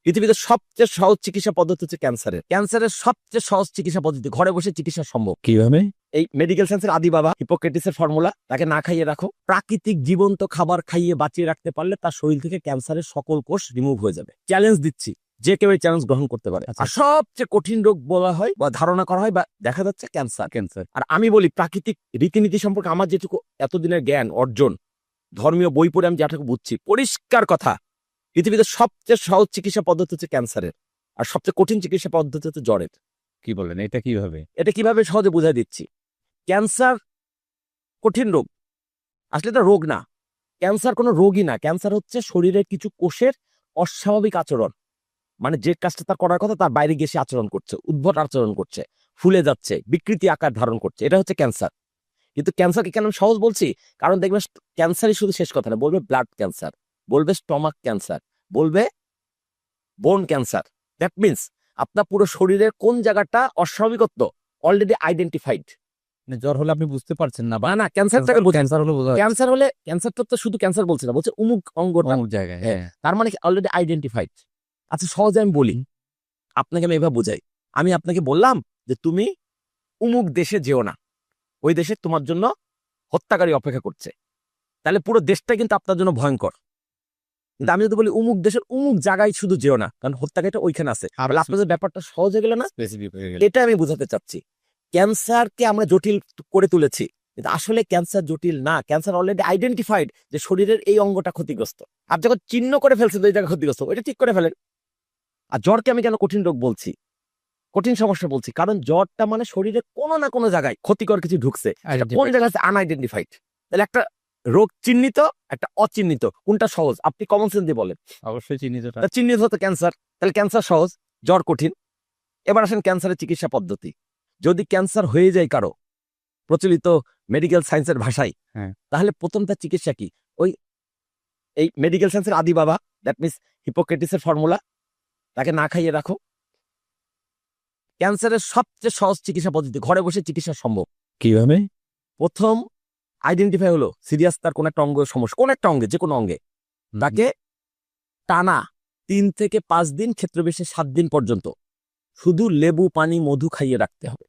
পৃথিবীতে সবচেয়ে সহজ চিকিৎসা পদ্ধতি হচ্ছে ক্যান্সারের। ক্যান্সারের সবচেয়ে সহজ চিকিৎসা পদ্ধতি, ঘরে বসে চিকিৎসা সম্ভব। কিভাবে? এই মেডিকেল সায়েন্সের আদি বাবা হিপোক্রেটিসের ফর্মুলা, তাকে না খাইয়ে রাখো, প্রাকৃতিক জীবন্ত খাবার খাইয়ে বাঁচিয়ে রাখতে পারলে তার শরীর থেকে ক্যান্সারের সকল কোষ রিমুভ হয়ে যাবে। চ্যালেঞ্জ দিচ্ছি, যে কেউ এই চ্যালেঞ্জ গ্রহণ করতে পারে। আর সবচেয়ে কঠিন রোগ বলা হয় বা ধারণা করা হয় বা দেখা যাচ্ছে ক্যান্সার। আর আমি বলি প্রাকৃতিক রীতিনীতি সম্পর্কে আমার যেটুকু এতদিনের জ্ঞান অর্জন, ধর্মীয় বই পড়ে আমি যেটুকু বুঝছি, পরিষ্কার কথা, পৃথিবীতে সবচেয়ে সহজ চিকিৎসা পদ্ধতি হচ্ছে ক্যান্সারের, আর সবচেয়ে কঠিন চিকিৎসা পদ্ধতি হচ্ছে জ্বরের। কি বলেন, এটা কিভাবে? এটা কিভাবে সহজে বুঝাই দিচ্ছি। ক্যান্সার কঠিন রোগ, আসলে এটা রোগ না। ক্যান্সার কোনো রোগই না। ক্যান্সার হচ্ছে শরীরের কিছু কোষের অস্বাভাবিক আচরণ, মানে যে কাজটা তার করার কথা তার বাইরে গিয়ে সে আচরণ করছে, উদ্ভট আচরণ করছে, ফুলে যাচ্ছে, বিকৃতি আকার ধারণ করছে, এটা হচ্ছে ক্যান্সার। কিন্তু ক্যান্সারকে কেন আমি সহজ বলছি, কারণ দেখবে ক্যান্সারই শুধু শেষ কথা না, বলবে ব্লাড ক্যান্সার, বলবে স্টমাক ক্যান্সার, বলবে বোন ক্যান্সার। দ্যাট মিনস আপনার পুরো শরীরের কোন জায়গাটা অস্বাভাবিকত্ব অলরেডি আইডেন্টিফাইড। জ্বর হলে আপনি বুঝতে পারছেন না, না ক্যান্সারটাকে ক্যান্সার হলে বোঝা ক্যান্সার হলে, ক্যান্সারটা তো শুধু ক্যান্সার বলছে না, বলছে অমুক অঙ্গটা, অমুক জায়গায়। হ্যাঁ, তার মানে অলরেডি আইডেন্টিফাইড। আচ্ছা সহজে আমি বলি, আপনাকে আমি এভাবে বুঝাই। আমি আপনাকে বললাম যে তুমি অমুক দেশে যেও না, ওই দেশে তোমার জন্য হত্যাকারী অপেক্ষা করছে, তাহলে পুরো দেশটা কিন্তু আপনার জন্য ভয়ঙ্কর। কিন্তু আমি যদি বলি অমুক দেশের অমুক জায়গায় শুধু যেও না, কারণ হত্যাকারীটা ওইখানে আছে, আপনাদের ব্যাপারটা সহজ হয়ে গেল না? স্পেসিফিক হয়ে গেল। এটা আমি বোঝাতে চাচ্ছি। ক্যান্সারকে আমরা জটিল করে তুলেছি, কিন্তু আসলে ক্যান্সার জটিল না। ক্যান্সার অলরেডি আইডেন্টিফাইড যে শরীরের এই অঙ্গটা ক্ষতিগ্রস্ত। আপনি যখন চিহ্ন করে ফেলছেন ওই জায়গা ক্ষতিগ্রস্ত, ওইটা ঠিক করে ফেলেন। আর জ্বরকে আমি কেন কঠিন রোগ বলছি, কঠিন সমস্যা বলছি, কারণ জ্বরটা মানে শরীরে কোনো না কোনো জায়গায় ক্ষতিকর কিছু ঢুকছে, কোন জায়গায় আনআইডেন্টিফাইড। তাহলে একটা রোগ চিহ্নিত, একটা অচিহ্নিত, কোনটা সহজ? আপনি কমন সেন্স দিয়ে বলেন। অবশ্যই চিহ্নিতটা। চিহ্নিত হতো ক্যান্সার, তাহলে ক্যান্সার সহজ, জ্বর কঠিন। এবার আসেন ক্যান্সারের চিকিৎসা পদ্ধতি। যদি ক্যান্সার হয়ে যায় কারো, প্রচলিত মেডিকেল সায়েন্সের ভাষায়, হ্যাঁ, তাহলে প্রথম তার চিকিৎসা কি? ওই এই মেডিকেল সায়েন্সের আদি বাবা, দ্যাট মিনস হিপোক্রেটিসের ফর্মুলা, তাকে না খাইয়ে রাখো। ক্যান্সারের সবচেয়ে সহজ চিকিৎসা পদ্ধতি, ঘরে বসে চিকিৎসা সম্ভব। কিভাবে? প্রথম আইডেন্টিফাই হলো সিরিয়াস তার কোন একটা অঙ্গ সমস্যা, কোন একটা অঙ্গে, যে কোনো অঙ্গে, তাকে টানা 3 থেকে 5 দিন, ক্ষেত্র বিশেষে 7 দিন পর্যন্ত শুধু লেবু পানি মধু খাইয়ে রাখতে হবে।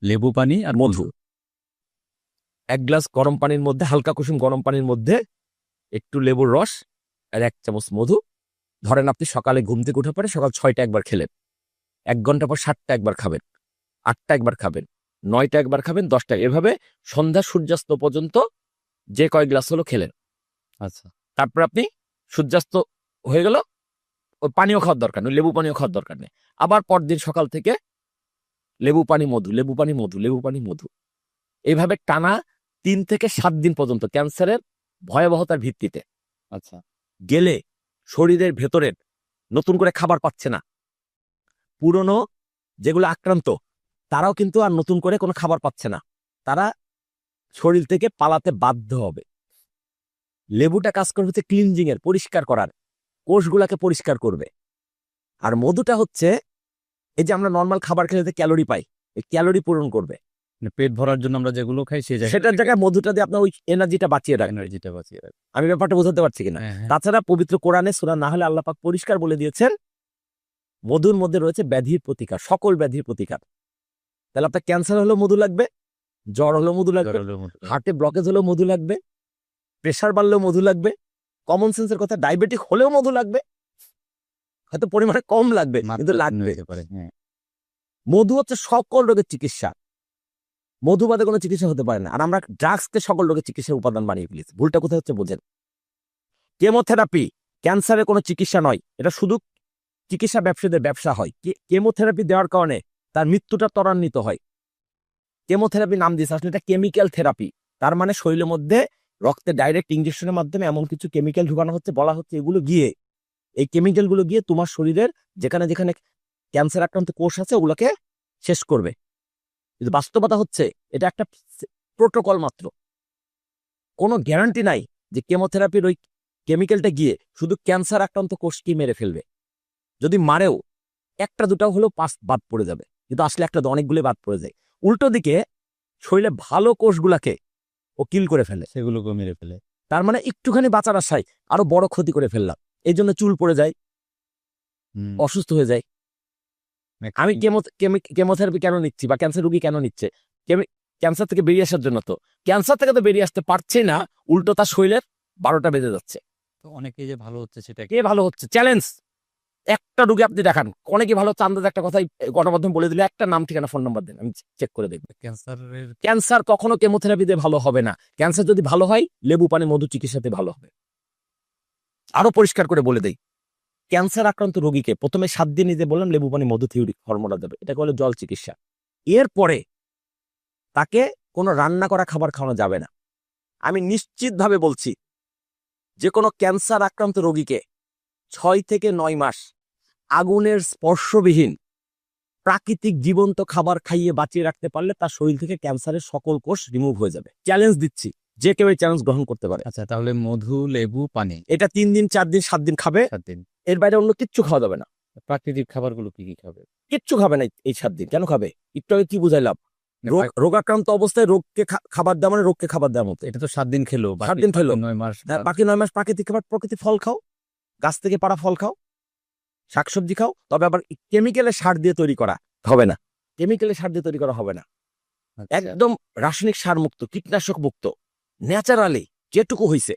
লেবু পানি আর মধু, 1 গ্লাস গরম পানির মধ্যে, হালকা কুসুম গরম পানির মধ্যে একটু লেবুর রস আর 1 চামচ মধু। ধরেন আপনি সকালে ঘুম থেকে উঠে পরে সকাল 6টা একবার খেলেন, 1 ঘন্টা পর 7টা একবার খাবেন, 8টা একবার খাবেন, 9টা একবার খাবেন, 10টা, এভাবে সন্ধ্যা সূর্যাস্ত পর্যন্ত যে কয় গ্লাস হলো খেলেন। আচ্ছা, তারপর আপনি সূর্যাস্ত হয়ে গেল, ওই পানিও খাওয়ার দরকার নেই, লেবু পানিও খাওয়ার দরকার নেই। আবার পরদিন সকাল থেকে লেবু পানি মধু, লেবু পানি মধু, লেবু পানি মধু, এইভাবে টানা 3 থেকে 7 দিন পর্যন্ত ক্যান্সারের ভয়াবহতার ভিত্তিতে। আচ্ছা, গেলে শরীরের ভেতরের নতুন করে খাবার পাচ্ছে না, পুরনো যেগুলো আক্রান্ত তারাও কিন্তু আর নতুন করে কোনো খাবার পাচ্ছে না, তারা শরীর থেকে পালাতে বাধ্য হবে। লেবুটা কাজ করবে হচ্ছে ক্লিনজিং এর, পরিষ্কার করার, কোষগুলাকে পরিষ্কার করবে। আর মধুটা হচ্ছে এই যে আমরা নর্মাল খাবার খেলে ক্যালোরি পাই, এই ক্যালোরি পূরণ করবে। মানে পেট ভরার জন্য আমরা যেগুলো খাই সেই সেটার জায়গায় মধুটা দিয়ে আপনার ওই এনার্জিটা বাঁচিয়ে রাখবে। এনার্জিটা বাঁচিয়ে রাখে। আমি ব্যাপারটা বোঝাতে পারছি কিনা? তাছাড়া পবিত্র কোরআনে সূরা নাহলে আল্লাহ পাক পরিষ্কার বলে দিয়েছেন মধুর মধ্যে রয়েছে ব্যাধির প্রতিকার, সকল ব্যাধির প্রতিকার। তাহলে আপনার ক্যান্সার হলেও মধু লাগবে, জ্বর হলেও মধু লাগবে, হার্টে ব্লকেজ হলেও মধু লাগবে, প্রেশার বাড়লেও মধু লাগবে, কমন সেন্সের কথা ডায়াবেটিক হলেও মধু লাগবে, হয়তো পরিমাণে কম লাগবে কিন্তু লাগবে। মধু হচ্ছে সকল রোগের চিকিৎসা, মধু বাদে কোনো চিকিৎসা হতে পারে না। আর আমরা ড্রাগসকে সকল রোগের চিকিৎসার উপাদান বানিয়ে ফেলেছি। ভুলটা কোথায় হচ্ছে বোঝেন। কেমোথেরাপি ক্যান্সারের কোনো চিকিৎসা নয়, এটা শুধু চিকিৎসা ব্যবসায়ীদের ব্যবসা হয়। কেমোথেরাপি দেওয়ার কারণে তার মৃত্যুটা ত্বরান্বিত হয়। কেমোথেরাপি নাম দিয়েছে, আসলে এটা কেমিক্যাল থেরাপি। তার মানে শরীরের মধ্যে রক্তে ডাইরেক্ট ইনজেকশনের মাধ্যমে এমন কিছু কেমিক্যাল ঢুকানো হচ্ছে, বলা হচ্ছে এগুলো গিয়ে, এই কেমিক্যালগুলো গিয়ে তোমার শরীরের যেখানে যেখানে ক্যান্সার আক্রান্ত কোষ আছে ওগুলোকে শেষ করবে। কিন্তু বাস্তবতা হচ্ছে এটা একটা প্রোটোকল মাত্র, কোনো গ্যারান্টি নাই যে কেমোথেরাপির ওই কেমিক্যালটা গিয়ে শুধু ক্যান্সার আক্রান্ত কোষকে মেরে ফেলবে। যদি মারেও একটা দুটাও হলেও বাদ পড়ে যাবে, কিন্তু আসলে একটা অনেকগুলো বাদ পড়ে যায়। উল্টো দিকে শরীরে ভালো কোষগুলাকে ও কিল করে ফেলে, সেগুলোকে মেরে ফেলে। তার মানে একটুখানি বাঁচার আশায় আরো বড় ক্ষতি করে ফেললাম। এই জন্য চুল পড়ে যায়, অসুস্থ হয়ে যায়। আমি কেমোথেরাপি কেন নিচ্ছি বা ক্যান্সার রোগী কেন নিচ্ছে? ক্যান্সার থেকে বেরিয়ে আসার জন্য। তো ক্যান্সার থেকে তো বেরিয়ে আসতে পারছে না, উল্টো তার শরীরের 12টা বেজে যাচ্ছে। তো অনেকেই যে ভালো হচ্ছে সেটা কে ভালো হচ্ছে? চ্যালেঞ্জ। একটা রোগী আপনি দেখান অনেকে ভালো হচ্ছে, আন্দাজ একটা কথাই গণমাধ্যম বলে দিলে, একটা নাম ঠিকানা ফোন নাম্বার দেন, আমি চেক করে দেখবো। ক্যান্সারের ক্যান্সার কখনো কেমোথেরাপি দিয়ে ভালো হবে না। ক্যান্সার যদি ভালো হয় লেবু পানি মধু চিকিৎসাতে ভালো হবে। আরো পরিষ্কার করে বলে দেই, ক্যান্সার আক্রান্ত রোগীকে প্রথমে 7 দিন নিতে বললাম লেবু পানি মধু থিওরি ফর্মুলা দেবে, এটাকে বলে জল চিকিৎসা। এরপরে তাকে কোনো রান্না করা খাবার খাওয়ানো যাবে না। আমি নিশ্চিতভাবে বলছি, যে কোনো ক্যান্সার আক্রান্ত রোগীকে 6 থেকে 9 মাস আগুনের স্পর্শবিহীন প্রাকৃতিক জীবন্ত খাবার খাইয়ে বাঁচিয়ে রাখতে পারলে তার শরীর থেকে ক্যান্সারের সকল কোষ রিমুভ হয়ে যাবে। চ্যালেঞ্জ দিচ্ছি, যে কেউ এই চ্যালেঞ্জ গ্রহণ করতে পারে। আচ্ছা, তাহলে মধু, লেবু, পানি এটা 3 দিন 4 দিন 7 দিন খাবে, 7 দিন। এর বাইরে অন্য কিচ্ছু খাওয়া যাবে না। প্রাকৃতিক খাবারগুলো কি কি খাবে? কিচ্ছু খাবে না এই 7 দিন। কেন খাবে? একটু আগে কি বুঝাইলাম, রোগাক্রান্ত অবস্থায় রোগকে খাবার দেওয়া মানে রোগকে খাবার দেওয়ার মতো। এটা তো 7 দিন খেলো, 7 দিন খেলো, 9 মাস। বাকি 9 মাস প্রাকৃতিক খাবার, প্রকৃতির ফল খাও, গাছ থেকে পাড়া ফল খাও, শাকসবজি খাও। তবে আবার কেমিক্যালের সার দিয়ে তৈরি করা হবে না। কেমিক্যালের সার দিয়ে তৈরি করা হবে না। আচ্ছা। একদম রাসায়নিক সার মুক্ত, কীটনাশক মুক্ত, ন্যাচারালি যেটুকু হইছে